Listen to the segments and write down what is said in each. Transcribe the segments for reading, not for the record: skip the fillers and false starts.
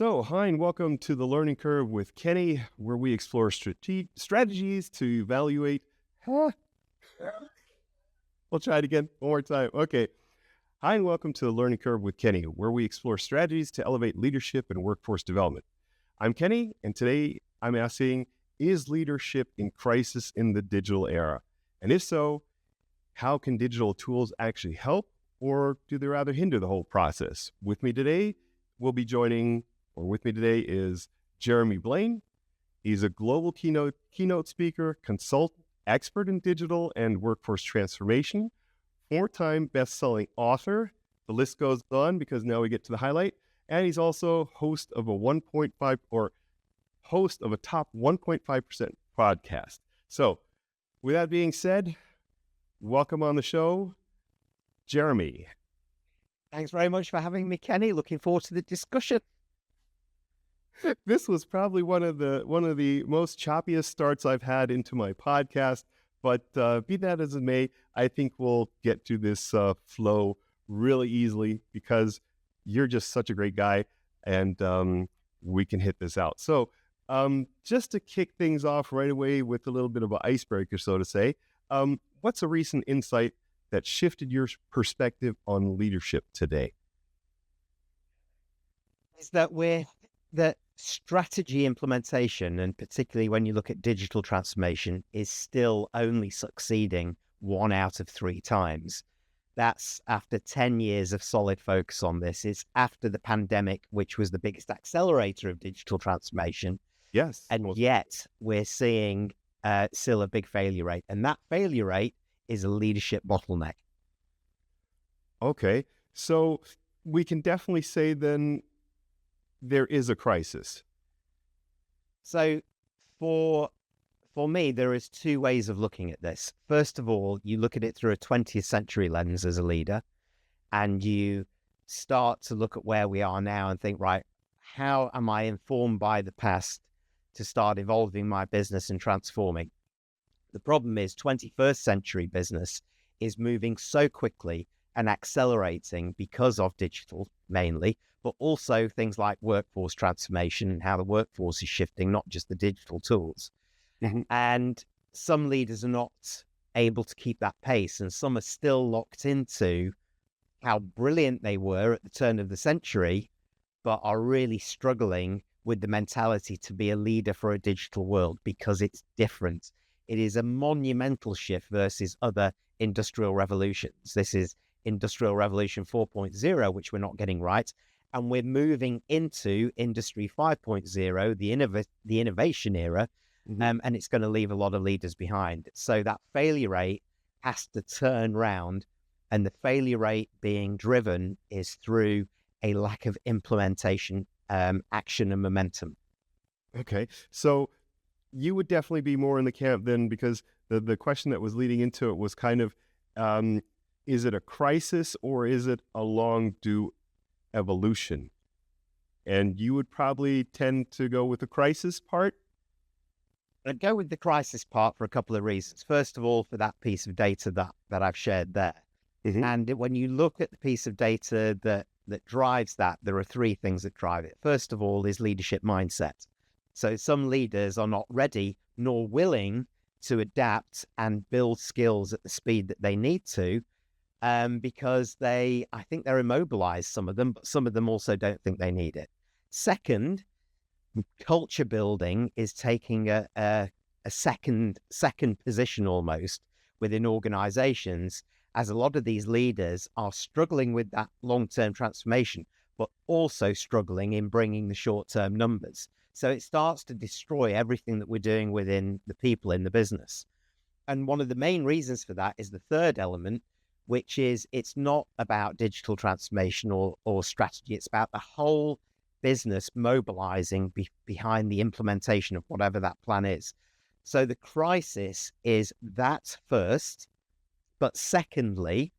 Hi, and welcome to the Learning Curve with Kenny, where we explore strategies to evaluate. Huh? We'll try it again one more time. Okay. Hi, and welcome to the Learning Curve with Kenny, where we explore strategies to elevate leadership and workforce development. I'm Kenny, and today I'm asking, is leadership in crisis in the digital era? And if so, how can digital tools actually help, or do they rather hinder the whole process? With me today is Jeremy Blain. He's a global keynote speaker, consultant, expert in digital and workforce transformation, four-time best-selling author. The list goes on because now we get to the highlight. And he's also host of a top 1.5% podcast. So with that being said, welcome on the show, Jeremy. Thanks very much for having me, Kenny. Looking forward to the discussion. This was probably one of the most choppiest starts I've had into my podcast, but be that as it may, I think we'll get to this flow really easily because you're just such a great guy, and we can hit this out. So just to kick things off right away with a little bit of an icebreaker, so to say, what's a recent insight that shifted your perspective on leadership today? Is that strategy implementation, and particularly when you look at digital transformation, is still only succeeding 1 out of 3 times. That's after 10 years of solid focus on this. It's after the pandemic, which was the biggest accelerator of digital transformation. Yes. And yet we're seeing still a big failure rate. And that failure rate is a leadership bottleneck. Okay. So we can definitely say then there is a crisis. So for me, there is 2 ways of looking at this. First of all, you look at it through a 20th century lens as a leader, and you start to look at where we are now and think, right, how am I informed by the past to start evolving my business and transforming? The problem is 21st century business is moving so quickly and accelerating because of digital mainly, but also things like workforce transformation and how the workforce is shifting, not just the digital tools. Mm-hmm. And some leaders are not able to keep that pace, and some are still locked into how brilliant they were at the turn of the century, but are really struggling with the mentality to be a leader for a digital world because it's different. It is a monumental shift versus other industrial revolutions. This is Industrial Revolution 4.0, which we're not getting right. And we're moving into Industry 5.0, the innovation era, and it's going to leave a lot of leaders behind. So that failure rate has to turn round, and the failure rate being driven is through a lack of implementation, action and momentum. Okay. So you would definitely be more in the camp then, because the question that was leading into it was kind of, is it a crisis or is it a long due evolution? And you would probably tend to go with the crisis part? I'd go with the crisis part for a couple of reasons. First of all, for that piece of data that I've shared there. Mm-hmm. And when you look at the piece of data that drives that, there are 3 things that drive it. First of all is leadership mindset. So some leaders are not ready nor willing to adapt and build skills at the speed that they need to, because I think they're immobilized, some of them, but some of them also don't think they need it. Second, culture building is taking a second position almost within organizations, as a lot of these leaders are struggling with that long-term transformation, but also struggling in bringing the short-term numbers. So it starts to destroy everything that we're doing within the people in the business. And one of the main reasons for that is the third element, which is it's not about digital transformation or strategy. It's about the whole business mobilizing behind the implementation of whatever that plan is. So the crisis is that first, but secondly,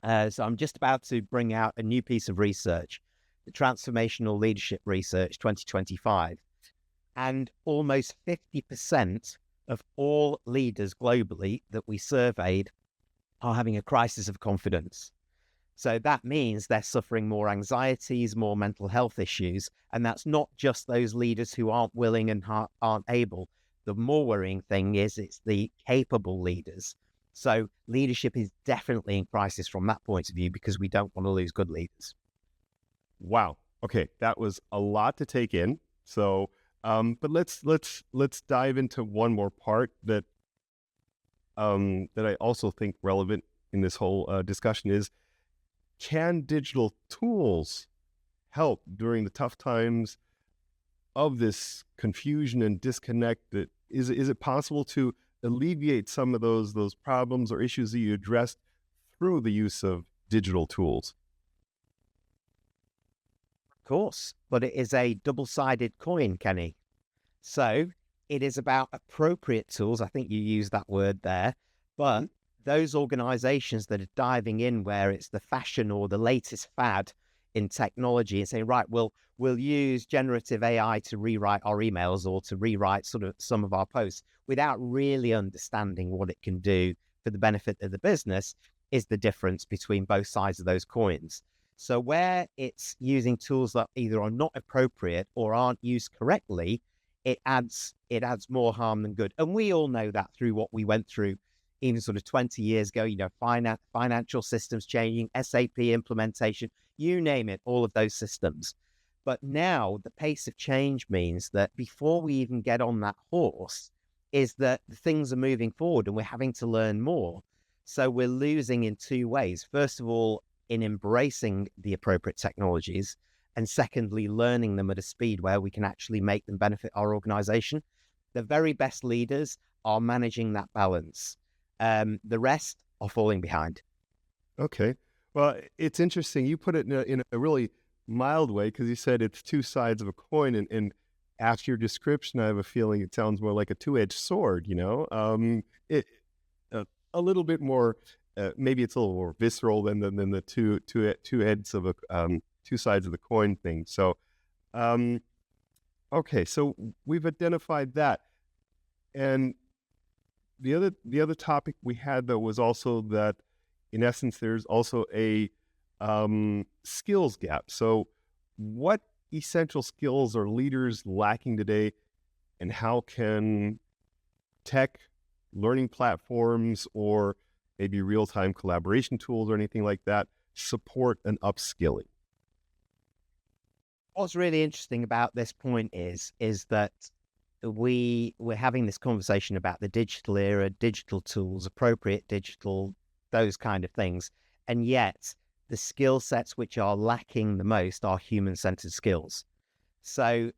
so I'm just about to bring out a new piece of research, the Transformational Leadership Research 2025, and almost 50% of all leaders globally that we surveyed are having a crisis of confidence. So that means they're suffering more anxieties, more mental health issues. And that's not just those leaders who aren't willing and aren't able. The more worrying thing is it's the capable leaders. So leadership is definitely in crisis from that point of view, because we don't want to lose good leaders. Wow. Okay, that was a lot to take in. So, but let's dive into one more part that that I also think relevant in this whole discussion is: can digital tools help during the tough times of this confusion and disconnect? That is it possible to alleviate some of those problems or issues that you addressed through the use of digital tools? Of course, but it is a double-sided coin, Kenny. So it is about appropriate tools. I think you used that word there. But those organizations that are diving in where it's the fashion or the latest fad in technology and saying, right, we'll use generative AI to rewrite our emails or to rewrite sort of some of our posts without really understanding what it can do for the benefit of the business, is the difference between both sides of those coins. So where it's using tools that either are not appropriate or aren't used correctly, it adds more harm than good. And we all know that through what we went through even sort of 20 years ago, financial systems changing, SAP implementation, you name it, all of those systems. But now the pace of change means that before we even get on that horse, is that things are moving forward and we're having to learn more. So we're losing in two ways. First of all, in embracing the appropriate technologies, and secondly, learning them at a speed where we can actually make them benefit our organization. The very best leaders are managing that balance. The rest are falling behind. Okay. Well, it's interesting. You put it in a really mild way, because you said it's two sides of a coin. And after your description, I have a feeling it sounds more like a two-edged sword, a little bit more, maybe it's a little more visceral than the two heads of a, two sides of the coin thing. So, okay, so we've identified that. And the other topic we had, though, was also that, in essence, there's also a skills gap. So what essential skills are leaders lacking today, and how can tech, learning platforms, or maybe real-time collaboration tools or anything like that support an upskilling? What's really interesting about this point is that we're having this conversation about the digital era, digital tools, appropriate digital, those kind of things. And yet the skill sets which are lacking the most are human-centered skills. So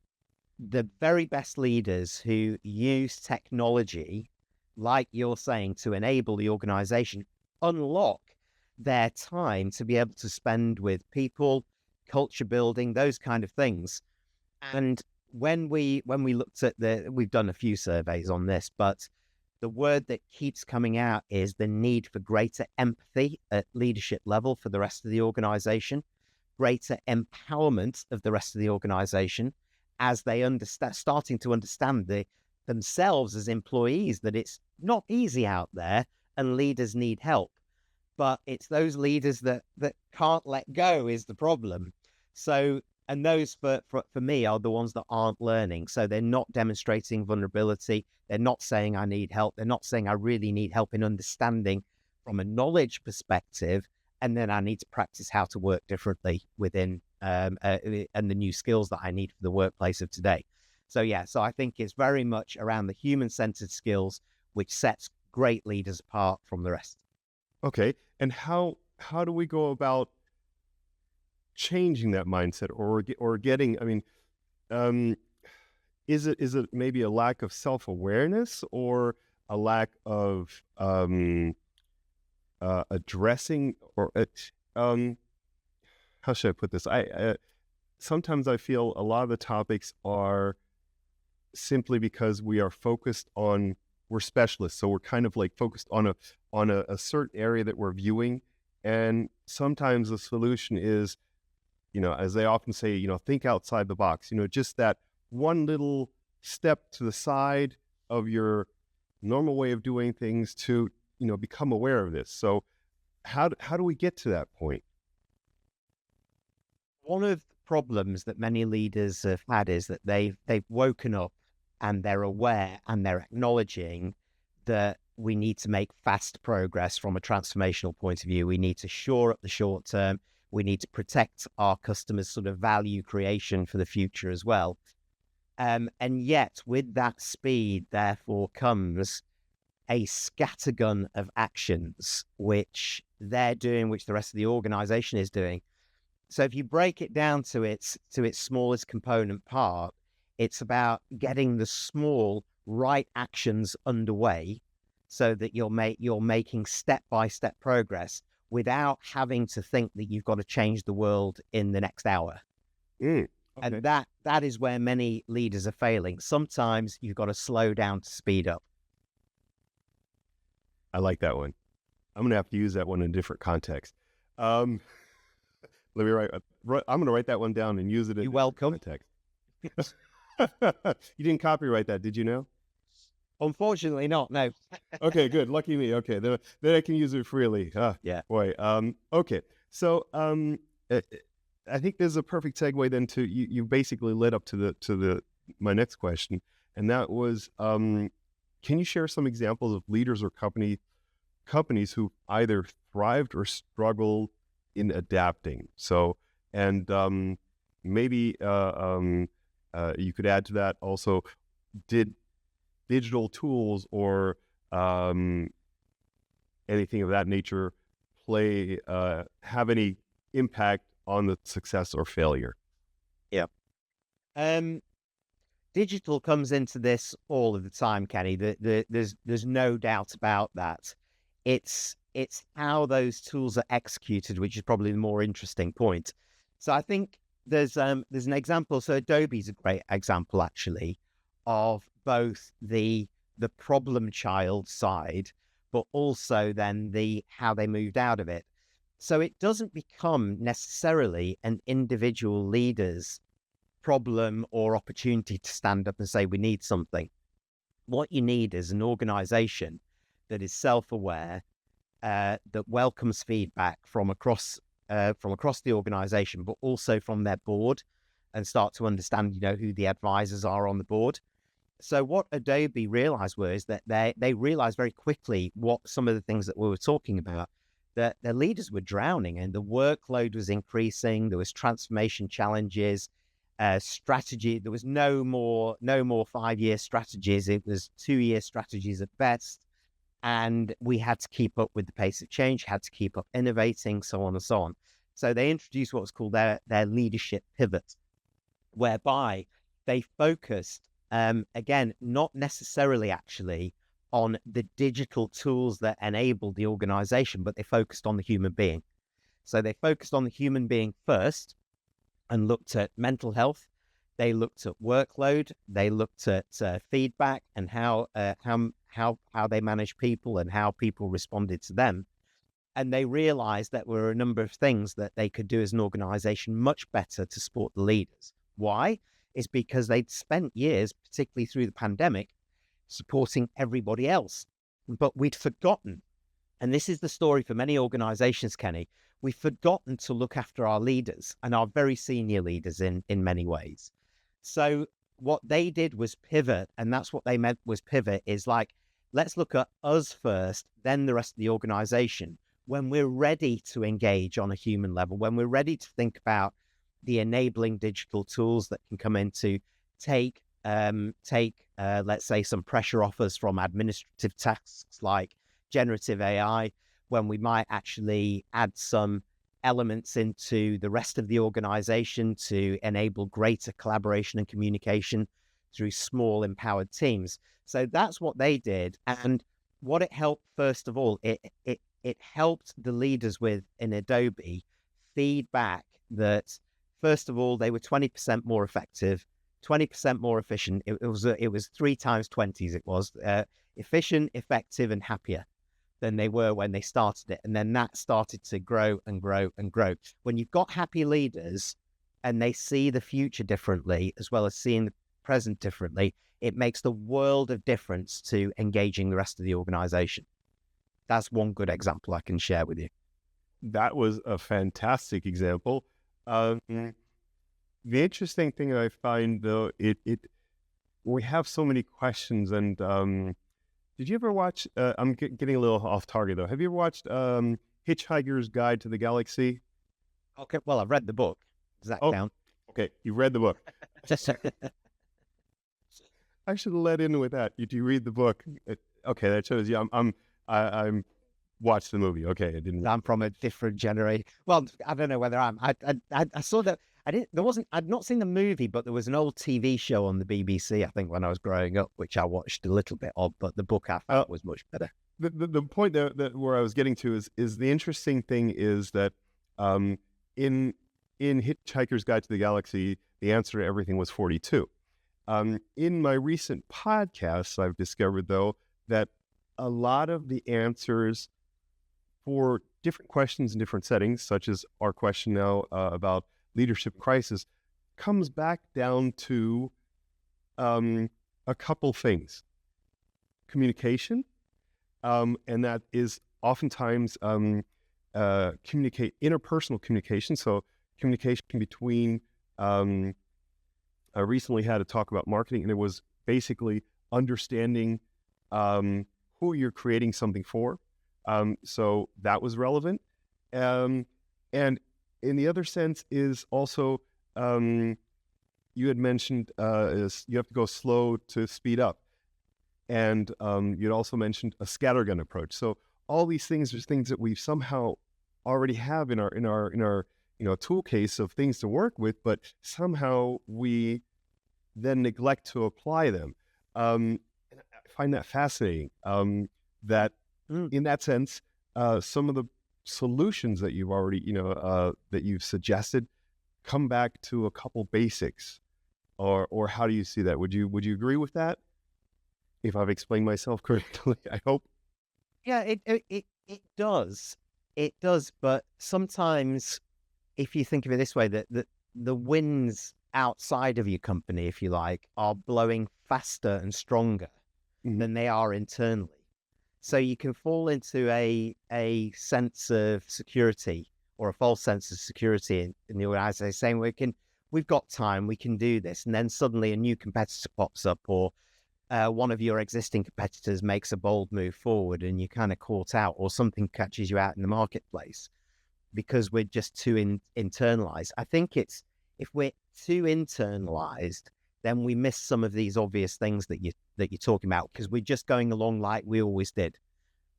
the very best leaders who use technology, like you're saying, to enable the organization, unlock their time to be able to spend with people, culture building, those kind of things. And when we looked at we've done a few surveys on this, but the word that keeps coming out is the need for greater empathy at leadership level for the rest of the organization, greater empowerment of the rest of the organization, as they starting to understand themselves as employees, that it's not easy out there and leaders need help. But it's those leaders that can't let go is the problem. So, and those for me are the ones that aren't learning. So they're not demonstrating vulnerability. They're not saying I need help. They're not saying I really need help in understanding from a knowledge perspective. And then I need to practice how to work differently within and the new skills that I need for the workplace of today. So yeah, so I think it's very much around the human-centered skills, which sets great leaders apart from the rest. Okay, and how do we go about changing that mindset, or getting? I mean, is it maybe a lack of self-awareness, or a lack of addressing, or how should I put this? Sometimes I feel a lot of the topics are simply because we're specialists, so we're kind of like focused on a certain area that we're viewing, and sometimes the solution is, as they often say, think outside the box. Just that one little step to the side of your normal way of doing things to become aware of this. So how do we get to that point? one of the problems that many leaders have had is that they've woken up and they're aware and they're acknowledging that we need to make fast progress from a transformational point of view. We need to shore up the short term. We need to protect our customers' sort of value creation for the future as well. And yet, with that speed, therefore, comes a scattergun of actions which they're doing, which the rest of the organization is doing. So if you break it down to its smallest component part, it's about getting the small right actions underway so that you're making step-by-step progress without having to think that you've got to change the world in the next hour. Okay. And that is where many leaders are failing. Sometimes you've got to slow down to speed up. I like that one. I'm going to have to use that one in a different context. Let me write. I'm going to write that one down and use it in You're welcome. context. You didn't copyright that, did you know? Unfortunately not, no. Okay, good. Lucky me. Okay, then I can use it freely. Yeah. Boy. Okay. So I think there's a perfect segue then to you basically led up to my next question, and that was can you share some examples of leaders or companies who either thrived or struggled in adapting? So, and maybe you could add to that also, did digital tools or anything of that nature have any impact on the success or failure? Yeah. Digital comes into this all of the time, Kenny. There's no doubt about that. It's how those tools are executed, which is probably the more interesting point. So I think there's an example. So Adobe's a great example, actually, of both the problem child side, but also then how they moved out of it. So it doesn't become necessarily an individual leader's problem or opportunity to stand up and say, we need something. What you need is an organization that is self-aware, that welcomes feedback from across the organization, but also from their board, and start to understand, who the advisors are on the board. So what Adobe realized was that they realized very quickly what some of the things that we were talking about, that their leaders were drowning and the workload was increasing. There was transformation challenges, strategy. There was no more 5-year strategies. It was 2-year strategies at best. And we had to keep up with the pace of change, had to keep up innovating, so on and so on. So they introduced what was called their leadership pivot, whereby they focused, again, not necessarily actually on the digital tools that enabled the organization, but they focused on the human being. So they focused on the human being first and looked at mental health. They looked at workload. They looked at feedback and how they manage people and how people responded to them. And they realized that there were a number of things that they could do as an organization much better to support the leaders. Why? It's because they'd spent years, particularly through the pandemic, supporting everybody else. But we'd forgotten, and this is the story for many organizations, Kenny, we've forgotten to look after our leaders and our very senior leaders in many ways. So what they did was pivot, and that's what they meant was pivot, is like, let's look at us first, then the rest of the organization. When we're ready to engage on a human level, when we're ready to think about the enabling digital tools that can come in to take, let's say, some pressure off us from administrative tasks like generative AI, when we might actually add some elements into the rest of the organization to enable greater collaboration and communication through small empowered teams. So that's what they did. And what it helped, first of all, it helped the leaders with in Adobe feedback that, first of all, they were 20% more effective, 20% more efficient. It was 3 times 20s. It was efficient, effective, and happier than they were when they started it. And then that started to grow and grow and grow. When you've got happy leaders and they see the future differently, as well as seeing the present differently, it makes the world of difference to engaging the rest of the organization. That's one good example I can share with you. That was a fantastic example. Um, the interesting thing that I find, though, we have so many questions. And did you ever watch? I'm getting a little off target though. Have you ever watched Hitchhiker's Guide to the Galaxy? Okay, well, I've read the book. Does that Oh, count? okay. You read the book. Just I should have let in with that. You do read the book. Okay, that shows you. I'm watched the movie. Okay, I didn't. I'm from a different generation. Well, I don't know whether I saw that. I didn't. There wasn't. I'd not seen the movie, but there was an old TV show on the BBC. I think when I was growing up, which I watched a little bit of. But the book I thought was much better. The point that where I was getting to is the interesting thing is that in Hitchhiker's Guide to the Galaxy, the answer to everything was 42. In my recent podcasts, I've discovered though that a lot of the answers for different questions in different settings, such as our question now about leadership crisis, comes back down to a couple things: communication. And that is oftentimes interpersonal communication. So communication between, I recently had a talk about marketing, and it was basically understanding who you're creating something for. So that was relevant. And in the other sense is also, you had mentioned is you have to go slow to speed up. And you'd also mentioned a scattergun approach. So all these things are things that we somehow already have in our tool case of things to work with, but somehow we then neglect to apply them. And I find that fascinating. That in that sense, some of the solutions that you've already that you've suggested come back to a couple basics. Or how do you see that? Would you agree with that? If I've explained myself correctly, I hope. Yeah, it does. It does. But sometimes, if you think of it this way, that the winds outside of your company, if you like, are blowing faster and stronger than they are internally. So you can fall into a sense of security or a false sense of security in the organization, saying we've got time, we can do this, and then suddenly a new competitor pops up, or one of your existing competitors makes a bold move forward and you're kind of caught out, or something catches you out in the marketplace because we're just too internalized. I think if we're too internalized, then we miss some of these obvious things that you're talking about, because we're just going along like we always did.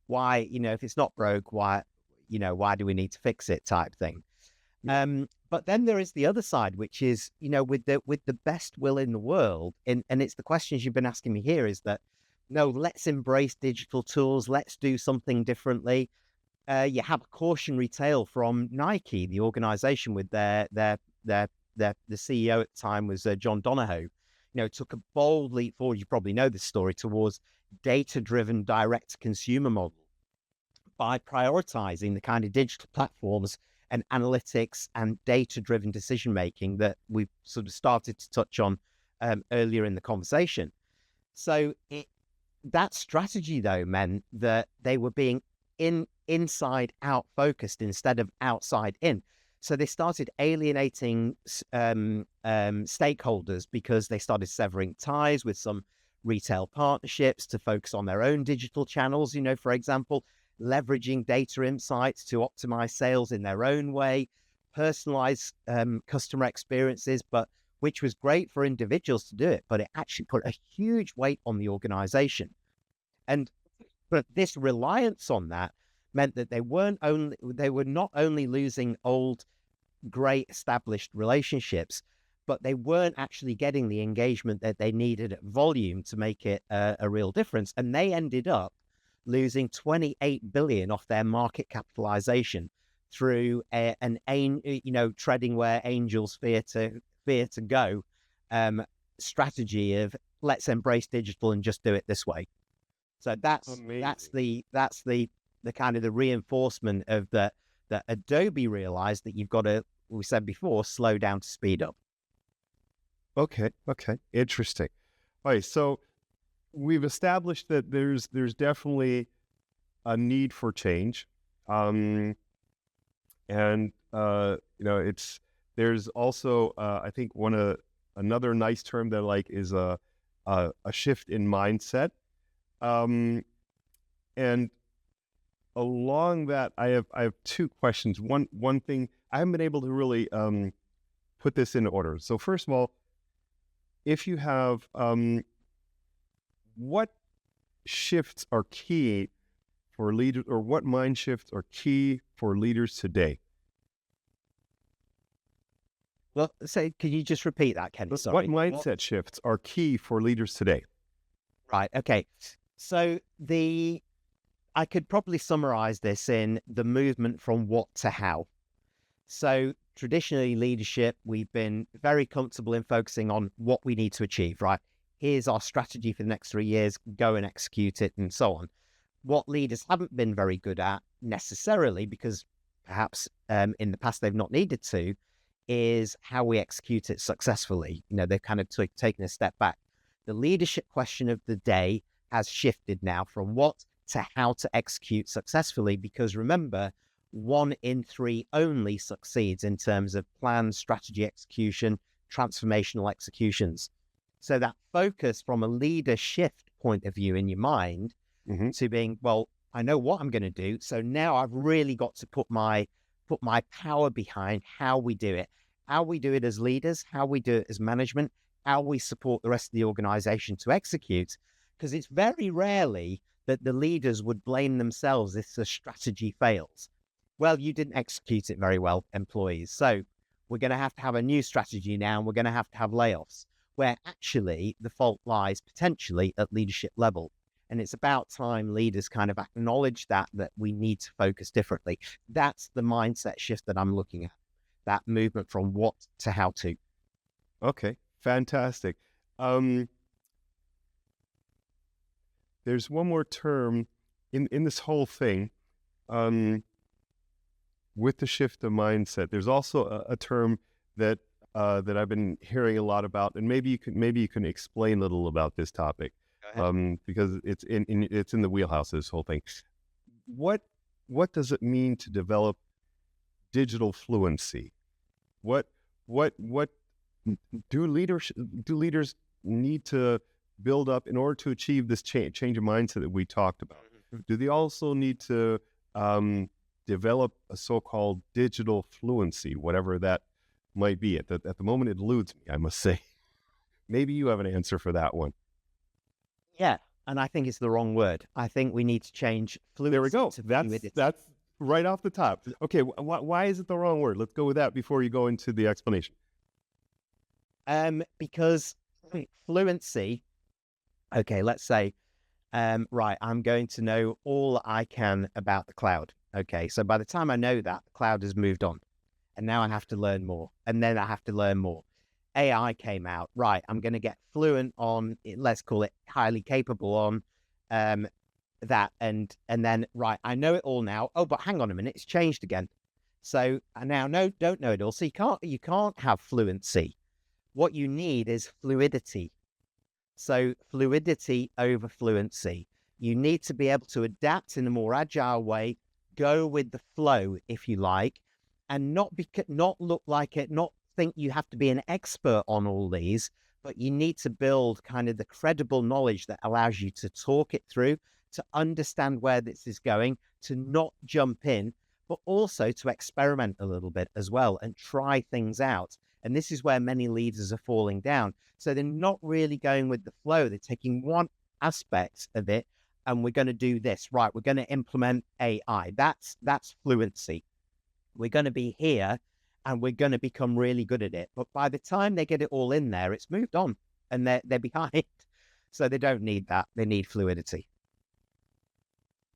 Why, if it's not broke, why do we need to fix it type thing? But then there is the other side, which is, with the best will in the world, and it's the questions you've been asking me here, is that, no, let's embrace digital tools. Let's do something differently. You have a cautionary tale from Nike, the organization, with the CEO at the time was John Donahoe, took a bold leap forward. You probably know this story, towards data-driven direct consumer model by prioritizing the kind of digital platforms and analytics and data-driven decision-making that we've sort of started to touch on earlier in the conversation. So that strategy, though, meant that they were being inside-out focused instead of outside-in. So they started alienating stakeholders, because they started severing ties with some retail partnerships to focus on their own digital channels, for example, leveraging data insights to optimize sales in their own way, personalize customer experiences, but which was great for individuals to do it, but it actually put a huge weight on the organization. But this reliance on that meant that they were not only losing old, great established relationships, but they weren't actually getting the engagement that they needed at volume to make it a real difference. And they ended up losing 28 billion off their market capitalization through treading where angels fear to go strategy of, let's embrace digital and just do it this way. So that's the kind of the reinforcement of that Adobe realized that you've got to, we said before, slow down to speed up. Okay. Interesting. All right. So we've established that there's definitely a need for change. It's There's also, I think another nice term that I like is a shift in mindset. Um, and along that, I have two questions. One thing I haven't been able to really put this in order. So first of all, if you have what shifts are key for leaders, or what mind shifts are key for leaders today? Well, so can you just repeat that, Kenny? What Sorry. mindset shifts are key for leaders today? Right. Okay. So I could probably summarize this in the movement from what to how. So traditionally, leadership, we've been very comfortable in focusing on what we need to achieve, right? Here's our strategy for the next 3 years, go and execute it, and so on. What leaders haven't been very good at necessarily, because perhaps in the past they've not needed to, is how we execute it successfully. They've kind of taken a step back. The leadership question of the day has shifted now from what to how to execute successfully, because remember, 1 in 3 only succeeds in terms of plan, strategy, execution, transformational executions. So that focus from a leader shift point of view in your mind to being, well, I know what I'm going to do. So now I've really got to put my power behind how we do it as leaders, how we do it as management, how we support the rest of the organization to execute. Because it's very rarely that the leaders would blame themselves if the strategy fails. Well, you didn't execute it very well, employees. So we're going to have a new strategy now, and we're going to have layoffs, where actually the fault lies potentially at leadership level. And it's about time leaders kind of acknowledge that we need to focus differently. That's the mindset shift that I'm looking at, that movement from what to how to. Okay, fantastic. There's one more term in this whole thing. With the shift of mindset, there's also a term that I've been hearing a lot about, and maybe you can explain a little about this topic, because it's in the wheelhouse of this whole thing. What does it mean to develop digital fluency? What do leaders need to build up in order to achieve this change of mindset that we talked about? Do they also need to develop a so-called digital fluency, whatever that might be? At the moment, it eludes me, I must say. Maybe you have an answer for that one. Yeah, and I think it's the wrong word. I think we need to change fluency. There we go. To fluidity. That's right off the top. Okay, why is it the wrong word? Let's go with that before you go into the explanation. Because fluency. Okay, let's say, right, I'm going to know all I can about the cloud. Okay, so by the time I know that, the cloud has moved on. And now I have to learn more. And then I have to learn more. AI came out. Right, I'm going to get fluent on, let's call it highly capable on that. And then, right, I know it all now. Oh, but hang on a minute, it's changed again. So I now don't know it all. So you can't have fluency. What you need is fluidity. So fluidity over fluency. You need to be able to adapt in a more agile way, go with the flow, if you like, and not look like it, not think you have to be an expert on all these, but you need to build kind of the credible knowledge that allows you to talk it through, to understand where this is going, to not jump in, but also to experiment a little bit as well and try things out. And this is where many leaders are falling down. So they're not really going with the flow. They're taking one aspect of it, and we're going to do this. Right, we're going to implement AI. That's fluency. We're going to be here, and we're going to become really good at it. But by the time they get it all in there, it's moved on, and they're behind. So they don't need that. They need fluidity.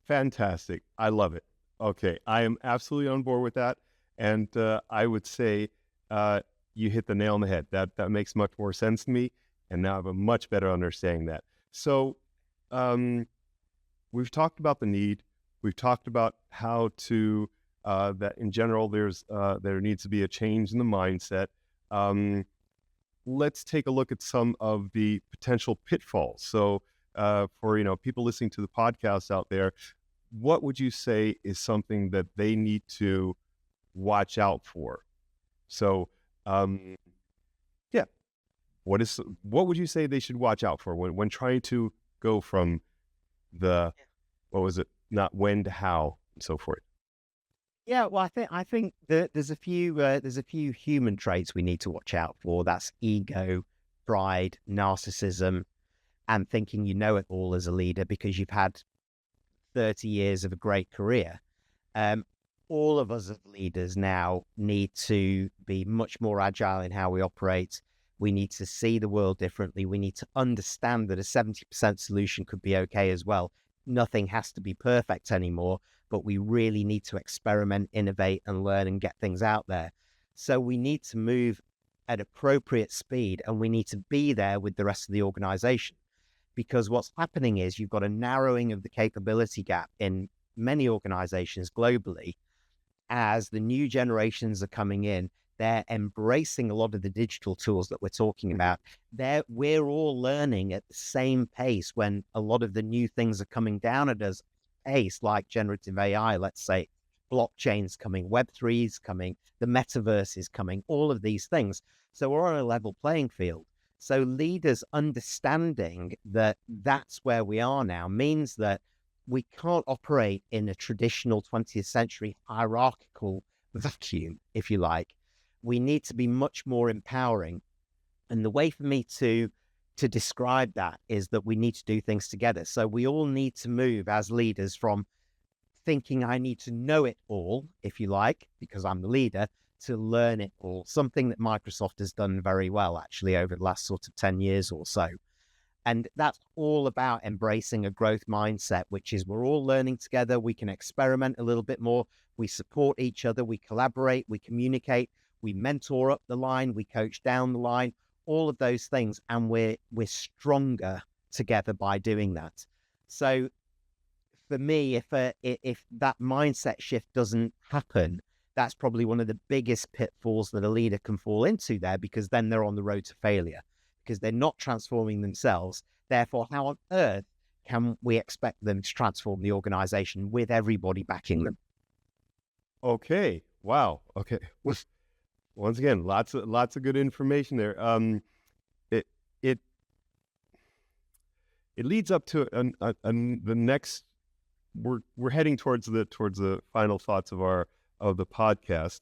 Fantastic. I love it. Okay, I am absolutely on board with that. And I would say you hit the nail on the head. That makes much more sense to me. And now I have a much better understanding that. So we've talked about the need. We've talked about how to, that in general, there needs to be a change in the mindset. Let's take a look at some of the potential pitfalls. So for people listening to the podcast out there, what would you say is something that they need to watch out for? So Um, yeah. What would you say they should watch out for when trying to go from the, what was it, not when to how and so forth? Yeah, well, I think that there's a few human traits we need to watch out for. That's ego, pride, narcissism, and thinking you know it all as a leader because you've had 30 years of a great career. Um, all of us as leaders now need to be much more agile in how we operate. We need to see the world differently. We need to understand that a 70% solution could be okay as well. Nothing has to be perfect anymore, but we really need to experiment, innovate, and learn and get things out there. So we need to move at appropriate speed and we need to be there with the rest of the organization. Because what's happening is you've got a narrowing of the capability gap in many organizations globally as the new generations are coming in. They're embracing a lot of the digital tools that we're talking about. We're all learning at the same pace when a lot of the new things are coming down at us pace, like generative AI, let's say, blockchain's coming, Web3's coming, the metaverse is coming, all of these things. So we're on a level playing field. So leaders understanding that that's where we are now means that we can't operate in a traditional 20th century hierarchical vacuum, if you like. We need to be much more empowering. And the way for me to describe that is that we need to do things together. So we all need to move as leaders from thinking I need to know it all, if you like, because I'm the leader, to learn it all. Something that Microsoft has done very well, actually, over the last sort of 10 years or so. And that's all about embracing a growth mindset, which is we're all learning together. We can experiment a little bit more. We support each other. We collaborate. We communicate. We mentor up the line. We coach down the line. All of those things. And we're stronger together by doing that. So for me, if that mindset shift doesn't happen, that's probably one of the biggest pitfalls that a leader can fall into there, because then they're on the road to failure because they're not transforming themselves. Therefore, how on earth can we expect them to transform the organization with everybody backing them? Okay. Wow. Okay. Once again, lots of good information there. It it it leads up to the next. We're heading towards the final thoughts of the podcast,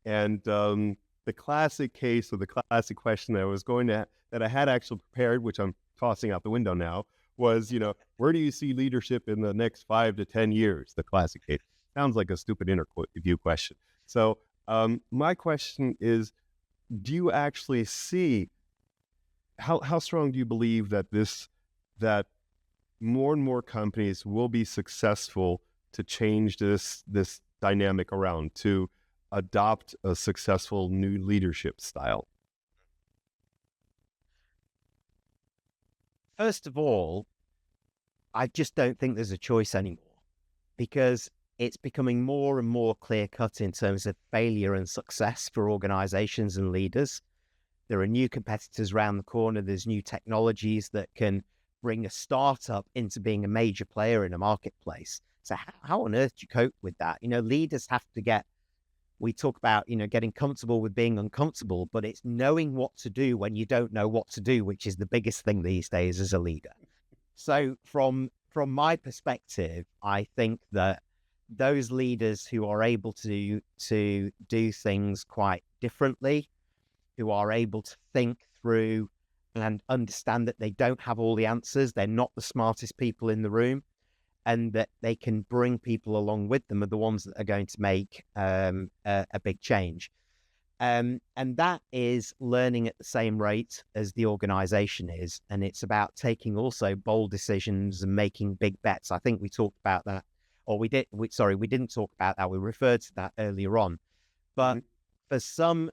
and the classic case or the classic question that I had actually prepared, which I'm tossing out the window now, was, where do you see leadership in the next 5 to 10 years? The classic case sounds like a stupid interview question. So my question is, do you actually see how strong do you believe that more and more companies will be successful to change this dynamic around, to adopt a successful new leadership style? First of all, I just don't think there's a choice anymore, because it's becoming more and more clear cut in terms of failure and success for organizations and leaders. There are new competitors around the corner. There's new technologies that can bring a startup into being a major player in a marketplace. So how on earth do you cope with that? Leaders have to we talk about, getting comfortable with being uncomfortable, but it's knowing what to do when you don't know what to do, which is the biggest thing these days as a leader. So from my perspective, I think that those leaders who are able to do things quite differently, who are able to think through and understand that they don't have all the answers, they're not the smartest people in the room, and that they can bring people along with them, are the ones that are going to make a big change. And that is learning at the same rate as the organization is. And it's about taking also bold decisions and making big bets. I think we talked about that, or we didn't talk about that. We referred to that earlier on. But for some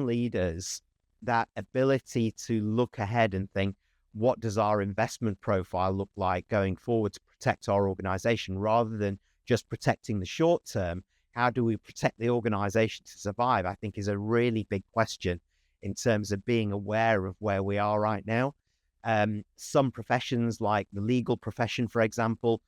leaders, that ability to look ahead and think, what does our investment profile look like going forward to protect our organization, rather than just protecting the short term? How do we protect the organization to survive? I think is a really big question in terms of being aware of where we are right now. Some professions, like the legal profession, for example,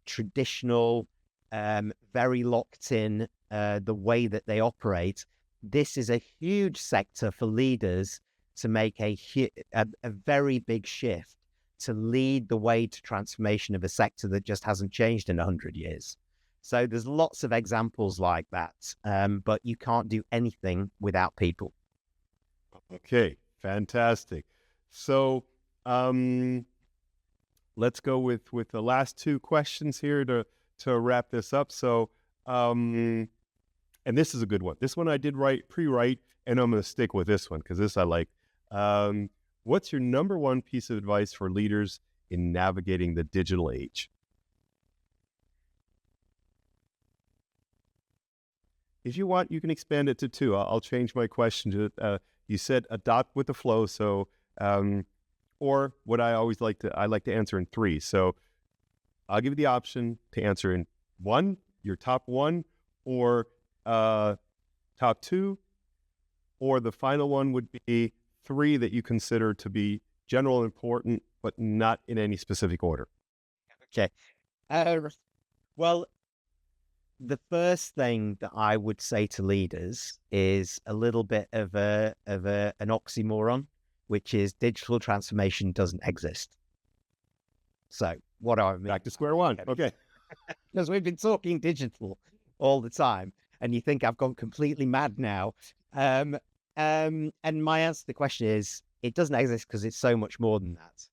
traditional, very locked in the way that they operate. this is a huge sector for leaders to make a very big shift to lead the way to transformation of a sector that just hasn't changed in 100 years. So there's lots of examples like that, but you can't do anything without people. Okay, fantastic. So let's go with the last two questions here to wrap this up. So, and this is a good one. This one I did pre-write, and I'm going to stick with this one because this I like. What's your number one piece of advice for leaders in navigating the digital age? If you want, you can expand it to two. I'll change my question to, you said adopt with the flow. So, or what I like to answer in three. So I'll give you the option to answer in one, your top one, or top two, or the final one would be three that you consider to be general and important, but not in any specific order. Okay. Well, the first thing that I would say to leaders is a little bit of an oxymoron, which is digital transformation doesn't exist. So what do I mean? Back to square one. Okay. Because we've been talking digital all the time, and you think I've gone completely mad now. And my answer to the question is, it doesn't exist because it's so much more than that.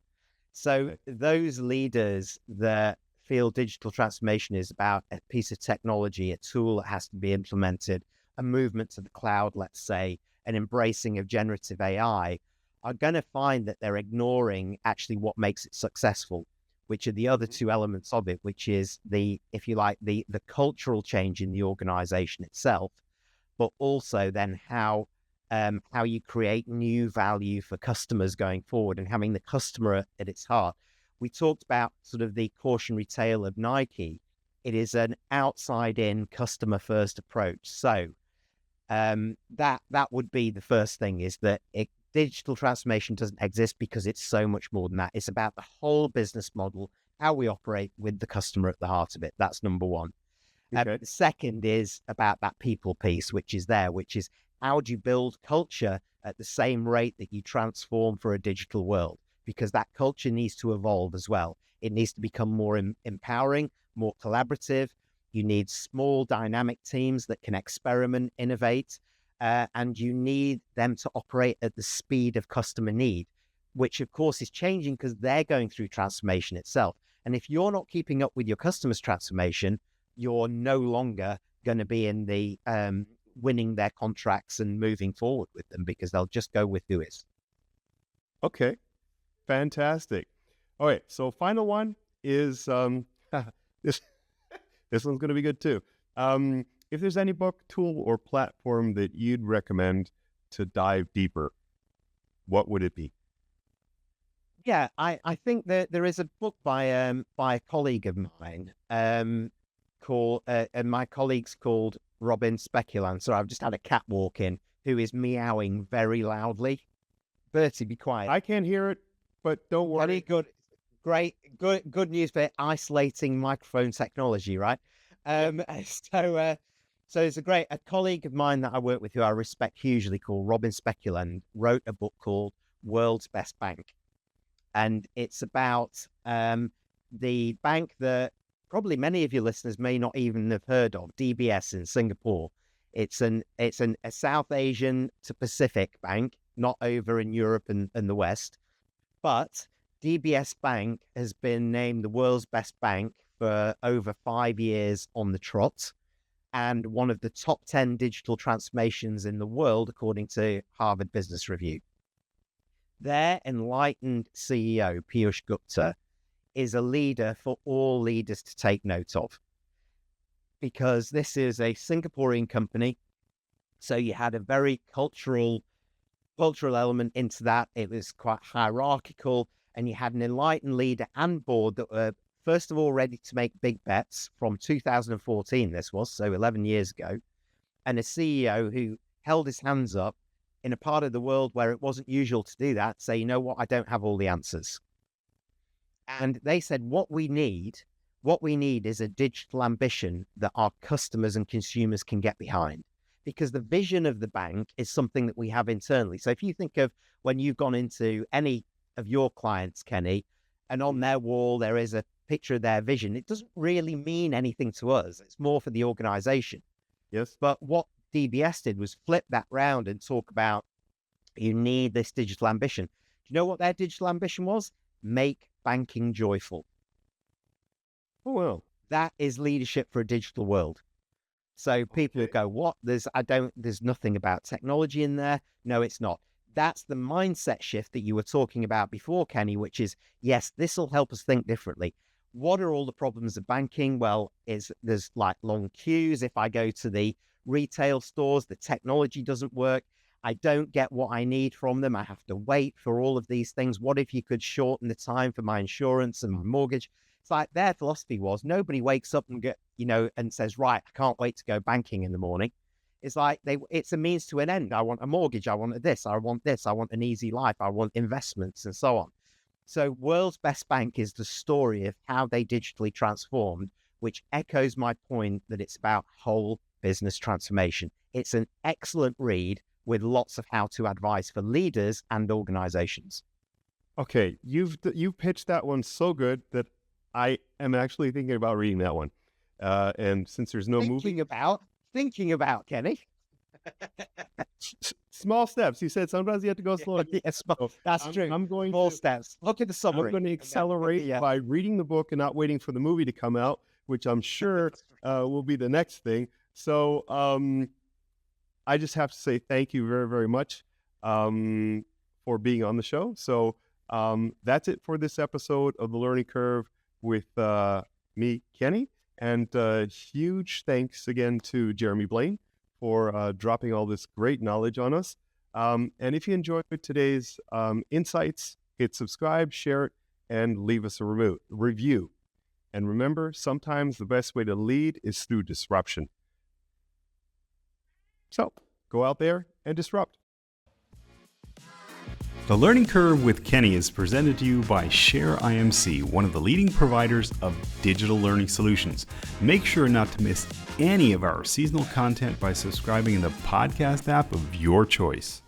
So those leaders that feel digital transformation is about a piece of technology, a tool that has to be implemented, a movement to the cloud, let's say, an embracing of generative AI, are going to find that they're ignoring actually what makes it successful, which are the other two elements of it, which is the cultural change in the organization itself, but also then how you create new value for customers going forward and having the customer at its heart. We talked about sort of the cautionary tale of Nike. It is an outside-in, customer-first approach. So that would be the first thing, is that digital transformation doesn't exist because it's so much more than that. It's about the whole business model, how we operate with the customer at the heart of it. That's number one. Okay. The second is about that people piece, which is how do you build culture at the same rate that you transform for a digital world? Because that culture needs to evolve as well. It needs to become more empowering, more collaborative. You need small dynamic teams that can experiment, innovate, and you need them to operate at the speed of customer need, which of course is changing because they're going through transformation itself. And if you're not keeping up with your customers' transformation, you're no longer going to be in the winning their contracts and moving forward with them, because they'll just go with who is. Okay, fantastic. All right, so final one is this one's going to be good too. If there's any book, tool, or platform that you'd recommend to dive deeper, what would it be? Yeah, I think that there is a book by a colleague of mine called, and my colleague's called Robin Speculan. So I've just had a cat walk in who is meowing very loudly. Bertie, be quiet. I can't hear it, but don't worry. Very good. Great. Good news for isolating microphone technology, right? So it's a colleague of mine that I work with who I respect hugely, called Robin Speculan, wrote a book called World's Best Bank. And it's about the bank that probably many of your listeners may not even have heard of, DBS in Singapore. It's a South Asian to Pacific bank, not over in Europe and the West. But DBS Bank has been named the world's best bank for over 5 years on the trot, and one of the top 10 digital transformations in the world, according to Harvard Business Review. Their enlightened CEO, Piyush Gupta, is a leader for all leaders to take note of, because this is a Singaporean company. So you had a very cultural element into that. It was quite hierarchical, and you had an enlightened leader and board that were, first of all, ready to make big bets from 2014. This was, so 11 years ago, and a CEO who held his hands up in a part of the world where it wasn't usual to do that, say, you know what, I don't have all the answers. And they said, what we need is a digital ambition that our customers and consumers can get behind. because the vision of the bank is something that we have internally. So if you think of when you've gone into any of your clients, Kenny, and on their wall there is a picture of their vision, it doesn't really mean anything to us. It's more for the organization. Yes. But what DBS did was flip that round and talk about, you need this digital ambition. Do you know what their digital ambition was? Make banking joyful. Oh, well. That is leadership for a digital world. So people go, what? There's nothing about technology in there. No, it's not. That's the mindset shift that you were talking about before, Kenny, which is, yes, this will help us think differently. What are all the problems of banking? Well, there's like long queues. If I go to the retail stores, the technology doesn't work. I don't get what I need from them. I have to wait for all of these things. What if you could shorten the time for my insurance and my mortgage? It's like their philosophy was, nobody wakes up and and says, right, I can't wait to go banking in the morning. It's like it's a means to an end. I want a mortgage. I want this. I want this. I want an easy life. I want investments and so on. So World's Best Bank is the story of how they digitally transformed, which echoes my point that it's about whole business transformation. It's an excellent read with lots of how-to advice for leaders and organizations. Okay, you've pitched that one so good that I am actually thinking about reading that one. And since there's no movie... Thinking about, Kenny. Small steps. You said sometimes you have to go slow. Yes, that's true. I'm going small to, steps. Look at the summary. I'm going to accelerate by reading the book and not waiting for the movie to come out, which I'm sure will be the next thing. So I just have to say thank you very, very much for being on the show. So that's it for this episode of The Learning Curve with me, Kenny. And huge thanks again to Jeremy Blain for dropping all this great knowledge on us. And if you enjoyed today's insights, hit subscribe, share it, and leave us a review. And remember, sometimes the best way to lead is through disruption. So go out there and disrupt. The Learning Curve with Kenny is presented to you by Share IMC, one of the leading providers of digital learning solutions. Make sure not to miss any of our seasonal content by subscribing in the podcast app of your choice.